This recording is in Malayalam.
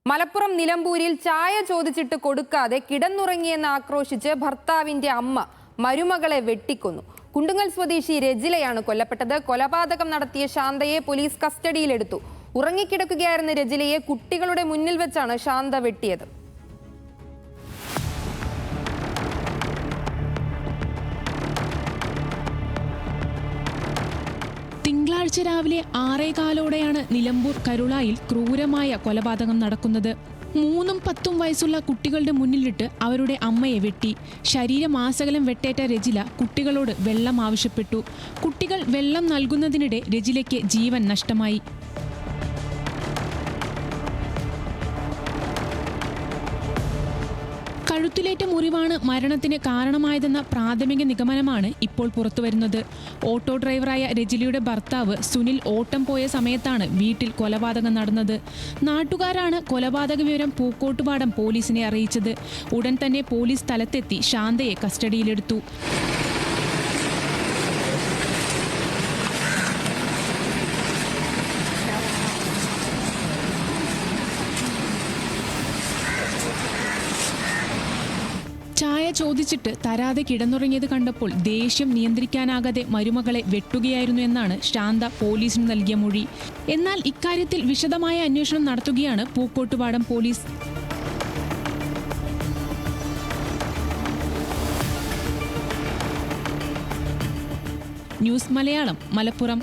മലപ്പുറം നിലമ്പൂരിൽ ചായ ചോദിച്ചിട്ട് കൊടുക്കാതെ കിടന്നുറങ്ങിയെന്ന് ആക്രോശിച്ച് ഭർത്താവിന്റെ അമ്മ മരുമകളെ വെട്ടിക്കൊന്നു. കുണ്ടുങ്ങൽ സ്വദേശി രജിലയാണ് കൊല്ലപ്പെട്ടത്. കൊലപാതകം നടത്തിയ ശാന്തയെ പോലീസ് കസ്റ്റഡിയിലെടുത്തു. ഉറങ്ങിക്കിടക്കുകയായിരുന്ന രജിലയെ കുട്ടികളുടെ മുന്നിൽ വെച്ചാണ് ശാന്ത വെട്ടിയത്. തിങ്കളാഴ്ച രാവിലെ 6:15 നിലമ്പൂർ കരുളായിൽ ക്രൂരമായ കൊലപാതകം നടക്കുന്നത്. 3ഉം 10ഉം വയസ്സുള്ള കുട്ടികളുടെ മുന്നിലിട്ട് അവരുടെ അമ്മയെ വെട്ടി. ശരീരമാസകലം വെട്ടേറ്റ രജില കുട്ടികളോട് വെള്ളം ആവശ്യപ്പെട്ടു. കുട്ടികൾ വെള്ളം നൽകുന്നതിനിടെ രജിലയ്ക്ക് ജീവൻ നഷ്ടമായി. കഴുത്തിലേറ്റ മുറിവാണ് മരണത്തിന് കാരണമായതെന്ന പ്രാഥമിക നിഗമനമാണ് ഇപ്പോൾ പുറത്തുവരുന്നത്. ഓട്ടോ ഡ്രൈവറായ രജിലയുടെ ഭർത്താവ് സുനിൽ ഓട്ടം പോയ സമയത്താണ് വീട്ടിൽ കൊലപാതകം നടന്നത്. നാട്ടുകാരാണ് കൊലപാതക വിവരം പൂക്കോട്ടുപാടം പോലീസിനെ അറിയിച്ചത്. ഉടൻ തന്നെ പോലീസ് സ്ഥലത്തെത്തി ശാന്തയെ കസ്റ്റഡിയിലെടുത്തു. ചായ ചോദിച്ചിട്ട് തരാതെ കിടന്നുറങ്ങിയത് കണ്ടപ്പോൾ ദേഷ്യം നിയന്ത്രിക്കാനാകാതെ മരുമകളെ വെട്ടുകയായിരുന്നു എന്നാണ് ശാന്ത പോലീസിന് നൽകിയ മൊഴി. എന്നാൽ ഇക്കാര്യത്തിൽ വിശദമായ അന്വേഷണം നടത്തുകയാണ് പൂക്കോട്ടുപാടം പോലീസ്. ന്യൂസ് മലയാളം, മലപ്പുറം.